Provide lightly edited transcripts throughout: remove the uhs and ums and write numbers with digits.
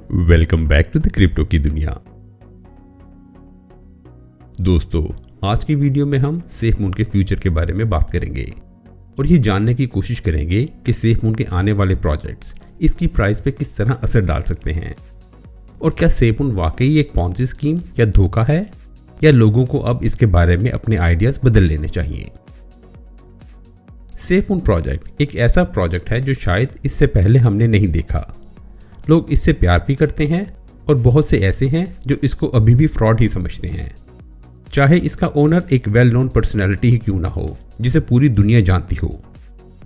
Welcome back to the crypto की दुनिया। दोस्तों, आज की वीडियो में हम सेफमून के फ्यूचर के बारे में बात करेंगे और ये जानने की कोशिश करेंगे कि सेफमून के आने वाले प्रोजेक्ट्स इसकी प्राइस पे किस तरह असर डाल सकते हैं और क्या सेफमून वाकई एक पॉन्जी स्कीम या धोखा है या लोगों को अब इसके बारे में अपने आइडियाज बदल लेने चाहिए। सेफमून प्रोजेक्ट एक ऐसा प्रोजेक्ट है जो शायद इससे पहले हमने नहीं देखा। लोग इससे प्यार भी करते हैं और बहुत से ऐसे हैं जो इसको अभी भी फ्रॉड ही समझते हैं, चाहे इसका ओनर एक वेल नोन पर्सनैलिटी ही क्यों ना हो जिसे पूरी दुनिया जानती हो,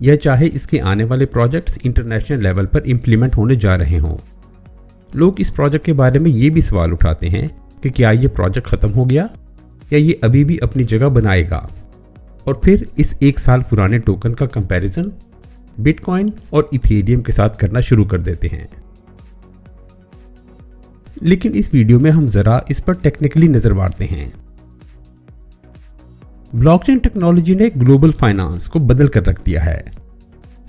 या चाहे इसके आने वाले प्रोजेक्ट्स इंटरनेशनल लेवल पर इम्प्लीमेंट होने जा रहे हों। लोग इस प्रोजेक्ट के बारे में ये भी सवाल उठाते हैं कि क्या ये प्रोजेक्ट ख़त्म हो गया या ये अभी भी अपनी जगह बनाएगा, और फिर इस 1 साल पुराने टोकन का कंपैरिजन बिटकॉइन और इथेरियम के साथ करना शुरू कर देते हैं। लेकिन इस वीडियो में हम जरा इस पर टेक्निकली नजर मारते हैं। ब्लॉकचेन टेक्नोलॉजी ने ग्लोबल फाइनेंस को बदल कर रख दिया है।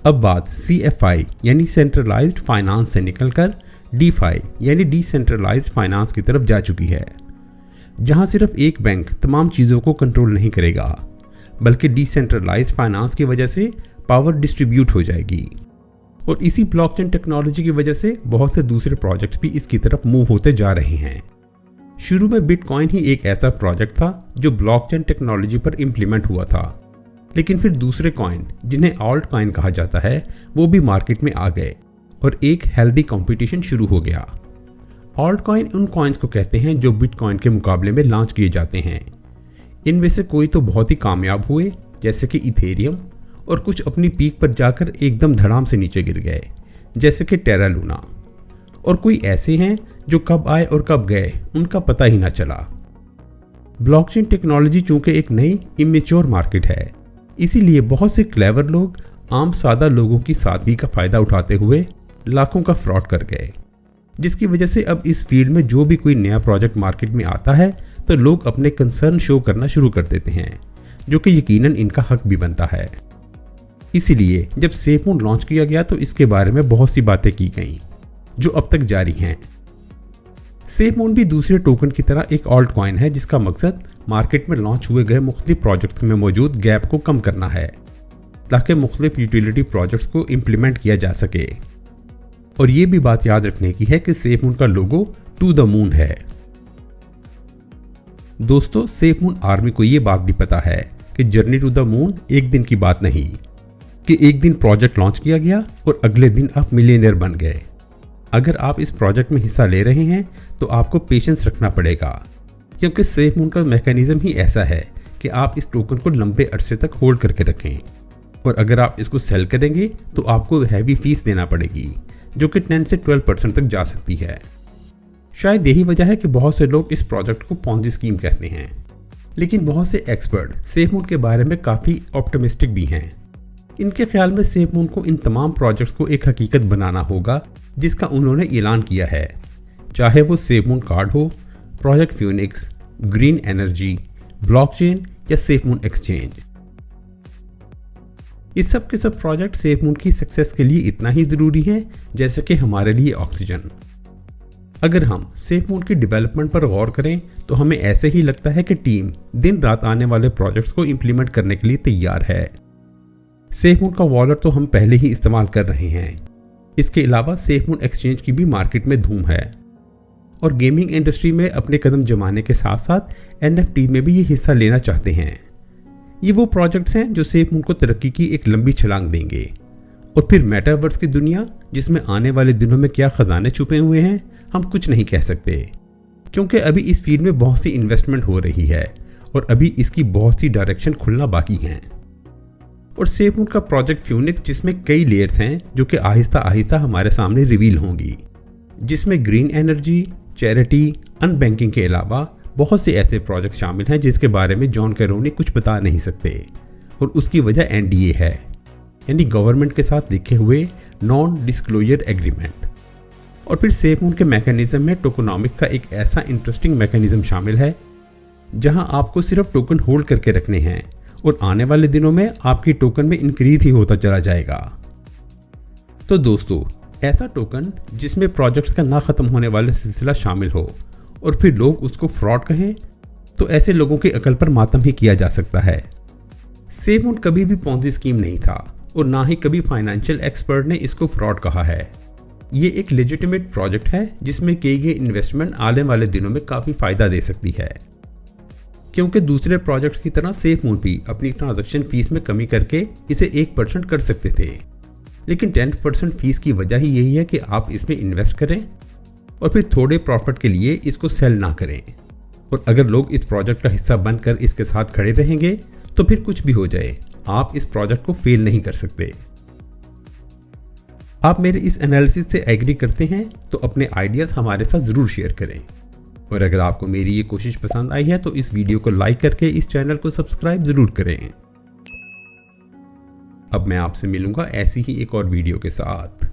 अब बात CFI यानी सेंट्रलाइज्ड फाइनेंस से निकलकर DeFi यानी डिसेंट्रलाइज्ड फाइनेंस की तरफ जा चुकी है, जहां सिर्फ एक बैंक तमाम चीजों को कंट्रोल नहीं करेगा, बल्कि डिसेंट्रलाइज्ड फाइनेंस की वजह से पावर डिस्ट्रीब्यूट हो जाएगी। और इसी ब्लॉकचेन टेक्नोलॉजी की वजह से बहुत से दूसरे प्रोजेक्ट्स भी इसकी तरफ मूव होते जा रहे हैं। शुरू में बिटकॉइन ही एक ऐसा प्रोजेक्ट था जो ब्लॉकचेन टेक्नोलॉजी पर इम्प्लीमेंट हुआ था, लेकिन फिर दूसरे कॉइन जिन्हें ऑल्ट कॉइन कहा जाता है वो भी मार्केट में आ गए और एक हेल्दी कंपटीशन शुरू हो गया। ऑल्ट कॉइन उन कॉइन्स को कहते हैं जो बिटकॉइन के मुकाबले में लॉन्च किए जाते हैं। इनमें से कोई तो बहुत ही कामयाब हुए जैसे कि इथेरियम, और कुछ अपनी पीक पर जाकर एकदम धड़ाम से नीचे गिर गए जैसे कि टेरा लूना, और कोई ऐसे हैं जो कब आए और कब गए उनका पता ही ना चला। ब्लॉकचेन टेक्नोलॉजी चूंकि एक नई इमेच्योर मार्केट है, इसीलिए बहुत से क्लेवर लोग आम सादा लोगों की सादगी का फायदा उठाते हुए लाखों का फ्रॉड कर गए, जिसकी वजह से अब इस फील्ड में जो भी कोई नया प्रोजेक्ट मार्केट में आता है तो लोग अपने कंसर्न शो करना शुरू कर देते हैं, जो कि यकीनन इनका हक भी बनता है। इसीलिए जब सेफमून लॉन्च किया गया तो इसके बारे में बहुत सी बातें की गईं जो अब तक जारी हैं। सेफमून भी दूसरे टोकन की तरह एक ऑल्ट कॉइन है जिसका मकसद मार्केट में लॉन्च हुए गए मुख्तलिफ प्रोजेक्ट्स में मौजूद गैप को कम करना है, ताकि मुख्तलिफ यूटिलिटी प्रोजेक्ट्स को इम्प्लीमेंट किया जा सके। और ये भी बात याद रखने की है कि सेफमून का लोगो टू द मून है। दोस्तों, सेफमून आर्मी को ये बात भी पता है कि जर्नी टू द मून एक दिन की बात नहीं, कि एक दिन प्रोजेक्ट लॉन्च किया गया और अगले दिन आप मिलियनेयर बन गए। अगर आप इस प्रोजेक्ट में हिस्सा ले रहे हैं तो आपको पेशेंस रखना पड़ेगा, क्योंकि सेफमून का मैकेनिज्म ही ऐसा है कि आप इस टोकन को लंबे अरसे तक होल्ड करके रखें, और अगर आप इसको सेल करेंगे तो आपको हैवी फीस देना पड़ेगी जो कि 10 से 12% तक जा सकती है। शायद यही वजह है कि बहुत से लोग इस प्रोजेक्ट को पॉन्जी स्कीम कहते हैं, लेकिन बहुत से एक्सपर्ट सेफमून के बारे में काफ़ी ऑप्टिमिस्टिक भी हैं। इनके ख्याल में सेफमून को इन तमाम प्रोजेक्ट्स को एक हकीकत बनाना होगा जिसका उन्होंने ऐलान किया है, चाहे वो सेफमून कार्ड हो, project Phoenix, green energy, blockchain या सेफमून एक्सचेंज। ये सब के सब प्रोजेक्ट सेफमून की सक्सेस के लिए इतना ही ज़रूरी है जैसे कि हमारे लिए ऑक्सीजन। अगर हम सेफमून की डेवलपमेंट पर गौर करें तो हमें ऐसे ही लगता है कि टीम दिन रात आने वाले प्रोजेक्ट्स को इम्प्लीमेंट करने के लिए तैयार है। सेफमून का वॉलेट तो हम पहले ही इस्तेमाल कर रहे हैं। इसके अलावा सेफमून एक्सचेंज की भी मार्केट में धूम है, और गेमिंग इंडस्ट्री में अपने कदम जमाने के साथ साथ NFT में भी ये हिस्सा लेना चाहते हैं। ये वो प्रोजेक्ट्स हैं जो सेफमून को तरक्की की एक लंबी छलांग देंगे। और फिर मेटावर्स की दुनिया, जिसमें आने वाले दिनों में क्या खजाने छुपे हुए हैं हम कुछ नहीं कह सकते, क्योंकि अभी इस फील्ड में बहुत सी इन्वेस्टमेंट हो रही है और अभी इसकी बहुत सी डायरेक्शन खुलना बाकी हैं। और सेफमून का प्रोजेक्ट फ्यूनिक्स, जिसमें कई लेयर्स हैं जो कि आहिस्ता आहिस्ता हमारे सामने रिवील होंगी, जिसमें ग्रीन एनर्जी, चैरिटी, अनबैंकिंग के अलावा बहुत से ऐसे प्रोजेक्ट शामिल हैं जिसके बारे में जॉन कैरोनी कुछ बता नहीं सकते, और उसकी वजह NDA है, यानी गवर्नमेंट के साथ लिखे हुए नॉन डिस्क्लोजर एग्रीमेंट। और फिर सेफमून के मैकेनिज्म में टोकनोमिक्स का एक ऐसा इंटरेस्टिंग मैकेनिज्म शामिल है जहां आपको सिर्फ टोकन होल्ड करके रखने हैं और आने वाले दिनों में आपकी टोकन में इंक्रीज ही होता चला जाएगा। तो दोस्तों, ऐसा टोकन जिसमें प्रोजेक्ट्स का ना खत्म होने वाला सिलसिला शामिल हो और फिर लोग उसको फ्रॉड कहें, तो ऐसे लोगों की अकल पर मातम ही किया जा सकता है। सेवमून कभी भी पॉन्जी स्कीम नहीं था और ना ही कभी फाइनेंशियल एक्सपर्ट ने इसको फ्रॉड कहा है। ये एक लेजिटिमेट प्रोजेक्ट है जिसमें की गई इन्वेस्टमेंट आने वाले दिनों में काफ़ी फ़ायदा दे सकती है, क्योंकि दूसरे प्रोजेक्ट्स की तरह सेवमून भी अपनी ट्रांजैक्शन फीस में कमी करके इसे 1% कर सकते थे, लेकिन 10% फीस की वजह ही यही है कि आप इसमें इन्वेस्ट करें और फिर थोड़े प्रॉफिट के लिए इसको सेल ना करें। और अगर लोग इस प्रोजेक्ट का हिस्सा बनकर इसके साथ खड़े रहेंगे तो फिर कुछ भी हो जाए, आप इस प्रोजेक्ट को फेल नहीं कर सकते। आप मेरे इस एनालिसिस से एग्री करते हैं तो अपने आइडियाज़ हमारे साथ ज़रूर शेयर करें, और अगर आपको मेरी ये कोशिश पसंद आई है तो इस वीडियो को लाइक करके इस चैनल को सब्सक्राइब ज़रूर करें। अब मैं आपसे मिलूंगा ऐसी ही एक और वीडियो के साथ।